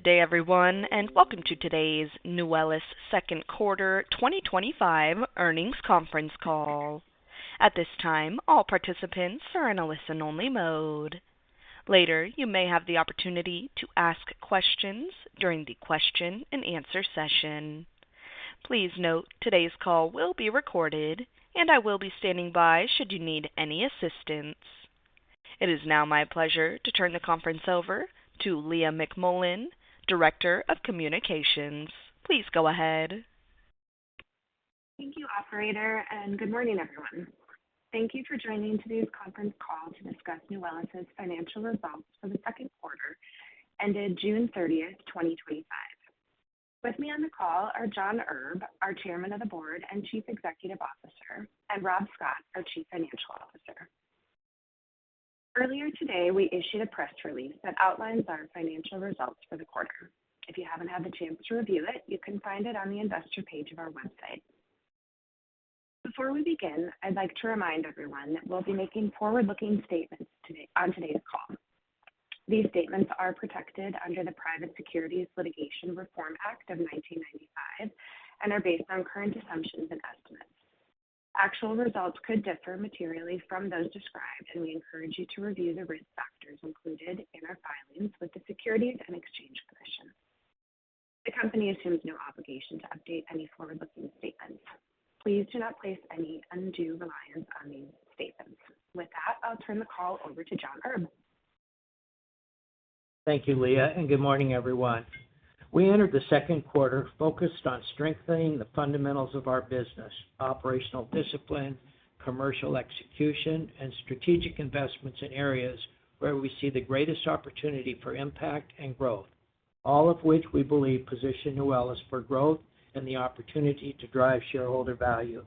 day, everyone, and welcome to today's Nuwellis second quarter 2025 earnings conference call. At this time, all participants are in a listen-only mode. Later, you may have the opportunity to ask questions during the question and answer session. Please note today's call will be recorded, and I will be standing by should you need any assistance. It is now my pleasure to turn the conference over to Leah McMullen, Director of Communications. Please go ahead. Thank you, Operator, and good morning, everyone. Thank you for joining today's conference call to discuss Nuwellis' financial results for the second quarter ended June 30th, 2025. With me on the call are John Erb, our Chairman of the Board and Chief Executive Officer, and Rob Scott, our Chief Financial Officer. Earlier today, we issued a press release that outlines our financial results for the quarter. If you haven't had the chance to review it, you can find it on the investor page of our website. Before we begin, I'd like to remind everyone that we'll be making forward-looking statements on today's call. These statements are protected under the Private Securities Litigation Reform Act of 1995 and are based on current assumptions and estimates. Actual results could differ materially from those described, and we encourage you to review the risk factors included in our filings with the Securities and Exchange Commission. The company assumes no obligation to update any forward-looking statements. Please do not place any undue reliance on these statements. With that, I'll turn the call over to John Erb. Thank you, Leah, and good morning, everyone. We entered the second quarter focused on strengthening the fundamentals of our business, operational discipline, commercial execution, and strategic investments in areas where we see the greatest opportunity for impact and growth, all of which we believe position Nuwellis for growth and the opportunity to drive shareholder value.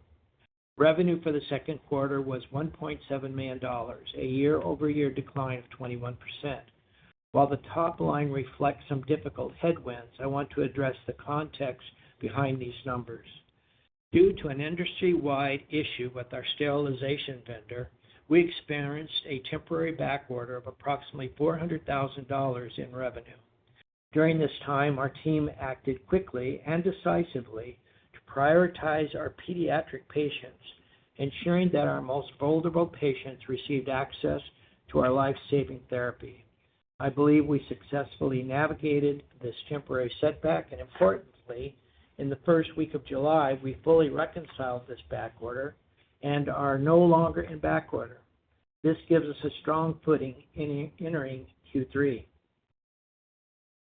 Revenue for the second quarter was $1.7 million, a year-over-year decline of 21%. While the top line reflects some difficult headwinds, I want to address the context behind these numbers. Due to an industry-wide issue with our sterilization vendor, we experienced a temporary backorder of approximately $400,000 in revenue. During this time, our team acted quickly and decisively to prioritize our pediatric patients, ensuring that our most vulnerable patients received access to our life-saving therapy. I believe we successfully navigated this temporary setback, and importantly, in the first week of July, we fully reconciled this backorder and are no longer in backorder. This gives us a strong footing in entering Q3.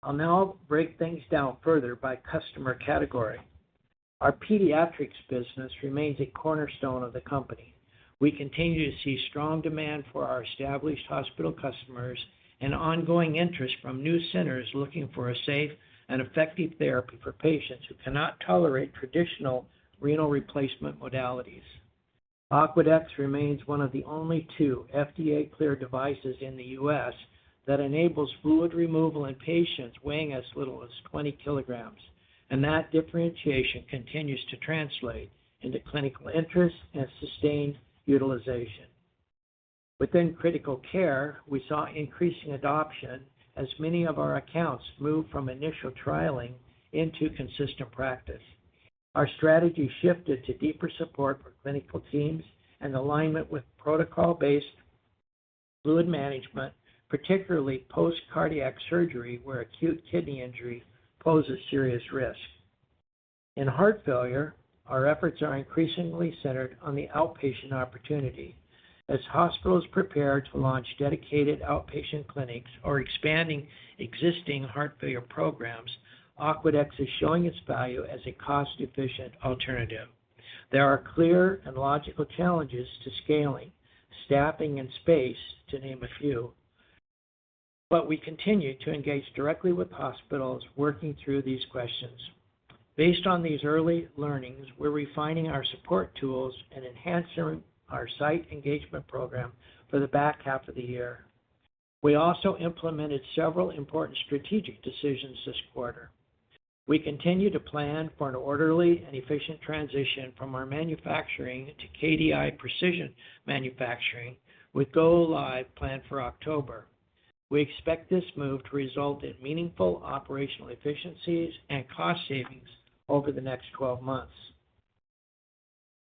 I'll now break things down further by customer category. Our pediatrics business remains a cornerstone of the company. We continue to see strong demand for our established hospital customers and ongoing interest from new centers looking for a safe and effective therapy for patients who cannot tolerate traditional renal replacement modalities. Aqueduct remains one of the only two FDA-cleared devices in the U.S. that enables fluid removal in patients weighing as little as 20 kilograms, and that differentiation continues to translate into clinical interest and sustained utilization. Within critical care, we saw increasing adoption as many of our accounts moved from initial trialing into consistent practice. Our strategy shifted to deeper support for clinical teams and alignment with protocol-based fluid management, particularly post-cardiac surgery where acute kidney injury poses serious risk. In heart failure, our efforts are increasingly centered on the outpatient opportunity. As hospitals prepare to launch dedicated outpatient clinics or expanding existing heart failure programs, Aqueduct is showing its value as a cost-efficient alternative. There are clear and logical challenges to scaling, staffing, and space, to name a few. But we continue to engage directly with hospitals working through these questions. Based on these early learnings, we're refining our support tools and enhancing our site engagement program for the back half of the year. We also implemented several important strategic decisions this quarter. We continue to plan for an orderly and efficient transition from our manufacturing to KDI Precision Manufacturing, with go live planned for October. We expect this move to result in meaningful operational efficiencies and cost savings over the next 12 months.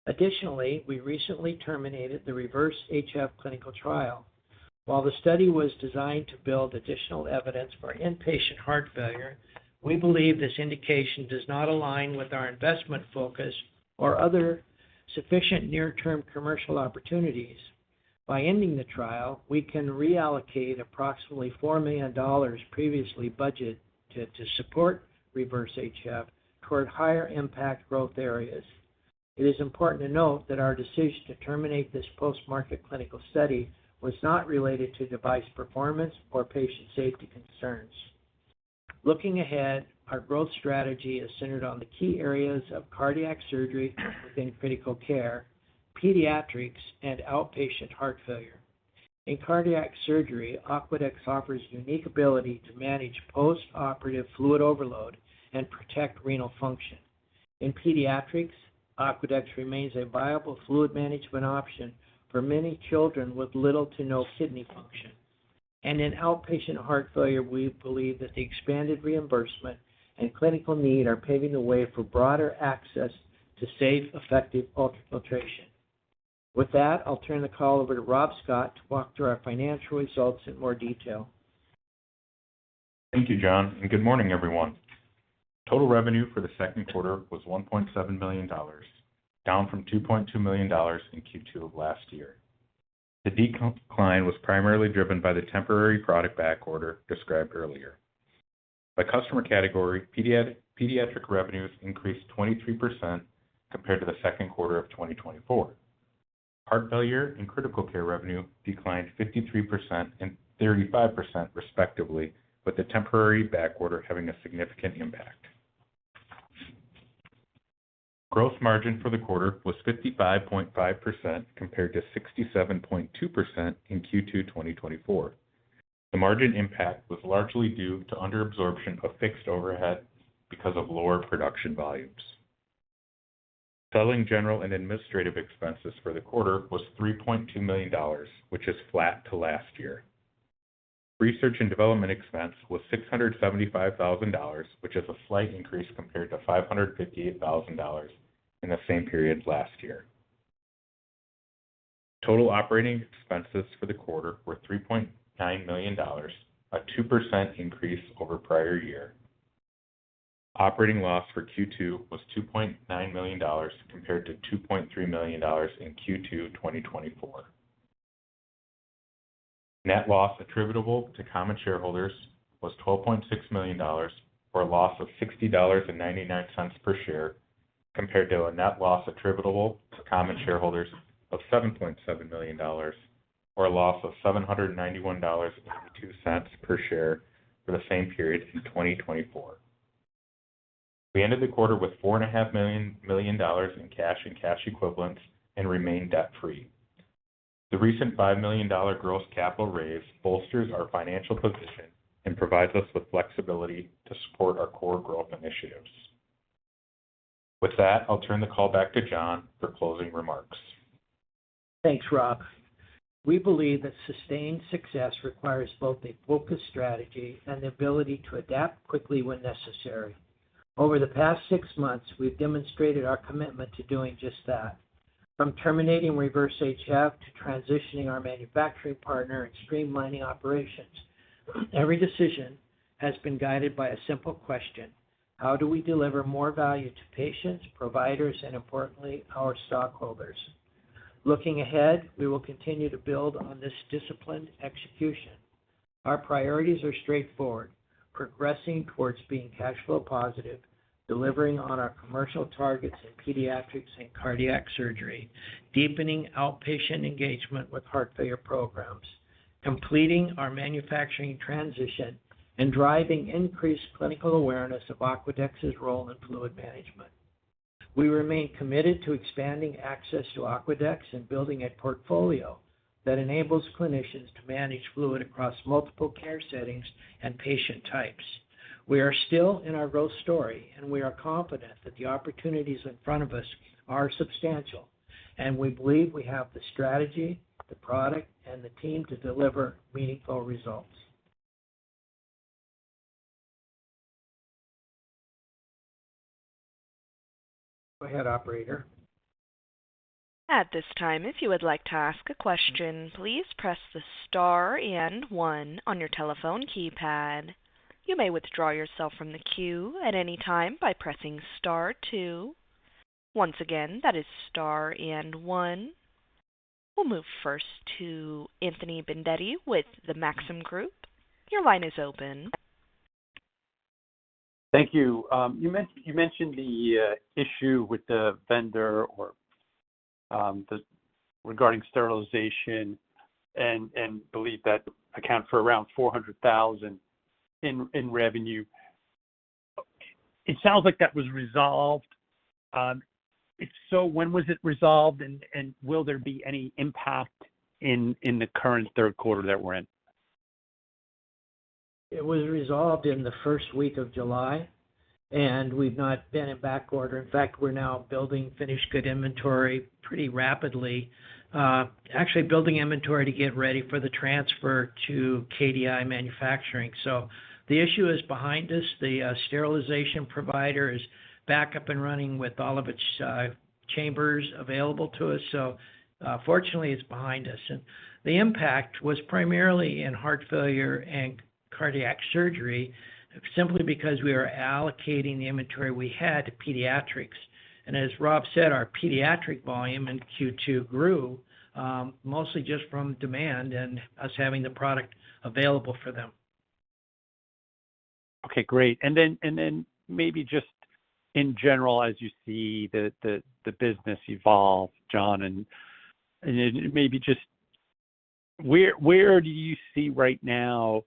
Additionally, we recently terminated the REVERSE-HF clinical trial. While the study was designed to build additional evidence for inpatient heart failure, we believe this indication does not align with our investment focus or other sufficient near-term commercial opportunities. By ending the trial, we can reallocate approximately $4 million previously budgeted to support REVERSE-HF toward higher impact growth areas. It is important to note that our decision to terminate this post-market clinical study was not related to device performance or patient safety concerns. Looking ahead, our growth strategy is centered on the key areas of cardiac surgery within critical care, pediatrics, and outpatient heart failure. In cardiac surgery, Aquadex offers unique ability to manage post-operative fluid overload and protect renal function. In pediatrics, Aquadex remains a viable fluid management option for many children with little to no kidney function. And in outpatient heart failure, we believe that the expanded reimbursement and clinical need are paving the way for broader access to safe, effective ultrafiltration. With that, I'll turn the call over to Rob Scott to walk through our financial results in more detail. Thank you, John, and good morning, everyone. Total revenue for the second quarter was $1.7 million, down from $2.2 million in Q2 of last year. The decline was primarily driven by the temporary product back order described earlier. By customer category, pediatric revenues increased 23% compared to the second quarter of 2024. Heart failure and critical care revenue declined 53% and 35% respectively, with the temporary back order having a significant impact. Gross margin for the quarter was 55.5% compared to 67.2% in Q2 2024. The margin impact was largely due to underabsorption of fixed overhead because of lower production volumes. Selling, general, and administrative expenses for the quarter was $3.2 million, which is flat to last year. Research and development expense was $675,000, which is a slight increase compared to $558,000 in the same period last year. Total operating expenses for the quarter were $3.9 million, a 2% increase over prior year. Operating loss for Q2 was $2.9 million compared to $2.3 million in Q2 2024. Net loss attributable to common shareholders was $12.6 million, or a loss of $60.99 per share, compared to a net loss attributable to common shareholders of $7.7 million, or a loss of $791.82 per share for the same period in 2024. We ended the quarter with $4.5 million in cash and cash equivalents and remain debt-free. The recent $5 million gross capital raise bolsters our financial position and provides us with flexibility to support our core growth initiatives. With that, I'll turn the call back to John for closing remarks. Thanks, Rob. We believe that sustained success requires both a focused strategy and the ability to adapt quickly when necessary. Over the past 6 months, we've demonstrated our commitment to doing just that. From terminating REVERSE-HF to transitioning our manufacturing partner and streamlining operations, every decision has been guided by a simple question: how do we deliver more value to patients, providers, and importantly, our stockholders? Looking ahead, we will continue to build on this disciplined execution. Our priorities are straightforward: progressing towards being cash flow positive, delivering on our commercial targets in pediatrics and cardiac surgery, deepening outpatient engagement with heart failure programs, completing our manufacturing transition, and driving increased clinical awareness of Aquadex's role in fluid management. We remain committed to expanding access to Aquadex and building a portfolio that enables clinicians to manage fluid across multiple care settings and patient types. We are still in our growth story, and we are confident that the opportunities in front of us are substantial, and we believe we have the strategy, the product, and the team to deliver meaningful results. Go ahead, operator. At this time, if you would like to ask a question, please press the star and 1 on your telephone keypad. You may withdraw yourself from the queue at any time by pressing star 2. Once again, that is star and 1. We'll move first to Anthony Bendetti with the Maxim Group. Your line is open. Thank you. You mentioned the issue with the vendor or regarding sterilization, and believe that account for around $400,000 in revenue. It sounds like that was resolved. If so, when was it resolved, and will there be any impact in the current third quarter that we're in? It was resolved in the first week of July, and we've not been in back order. In fact, we're now building finished good inventory pretty rapidly, actually building inventory to get ready for the transfer to KDI manufacturing. So the issue is behind us. The sterilization provider is back up and running with all of its chambers available to us. So fortunately, it's behind us. And the impact was primarily in heart failure and cardiac surgery, simply because we were allocating the inventory we had to pediatrics. And as Rob said, our pediatric volume in Q2 grew, mostly just from demand and us having the product available for them. Okay, great. And then maybe just in general, as you see the business evolve, John, and maybe just where do you see right now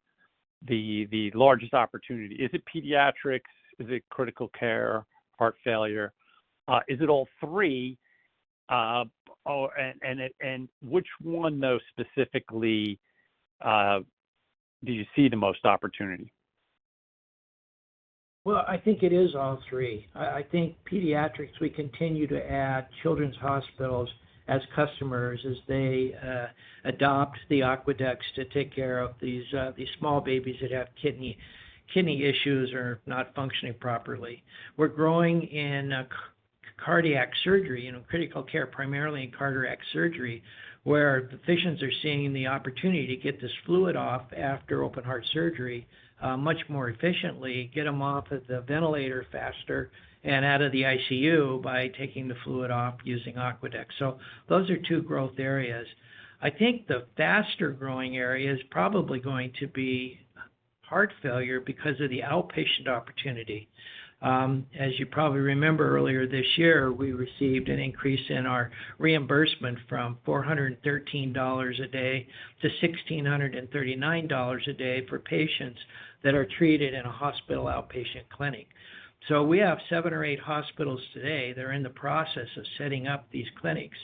the largest opportunity? Is it pediatrics? Is it critical care, heart failure? Is it all three? And which one though specifically do you see the most opportunity? Well, I think it is all three. I think pediatrics, we continue to add children's hospitals as customers as they adopt the aqueducts to take care of these small babies that have kidney issues or not functioning properly. We're growing in cardiac surgery, critical care, primarily in cardiac surgery, where physicians are seeing the opportunity to get this fluid off after open heart surgery much more efficiently, get them off of the ventilator faster and out of the ICU by taking the fluid off using aqueduct. So those are two growth areas. I think the faster growing area is probably going to be heart failure because of the outpatient opportunity. As you probably remember, earlier this year, we received an increase in our reimbursement from $413 a day to $1,639 a day for patients that are treated in a hospital outpatient clinic. So we have 7 or 8 hospitals today that are in the process of setting up these clinics.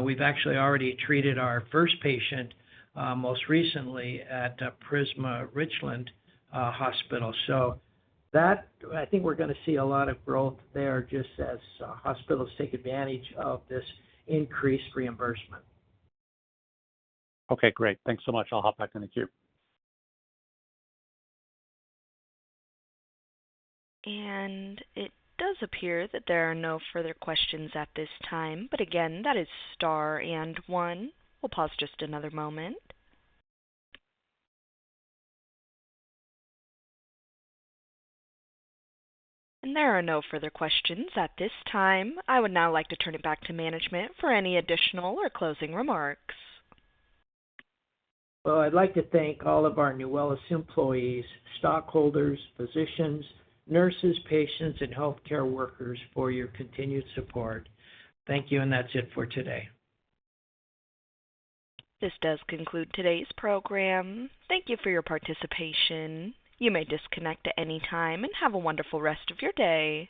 We've actually already treated our first patient most recently at Prisma Richland Hospital. So that, I think we're going to see a lot of growth there just as hospitals take advantage of this increased reimbursement. Okay, great. Thanks so much. I'll hop back in the queue. And it does appear that there are no further questions at this time, but again, that is star and 1. We'll pause just another moment. And there are no further questions at this time. I would now like to turn it back to management for any additional or closing remarks. Well, I'd like to thank all of our Nuwellis employees, stockholders, physicians, nurses, patients, and healthcare workers for your continued support. Thank you, and that's it for today. This does conclude today's program. Thank you for your participation. You may disconnect at any time and have a wonderful rest of your day.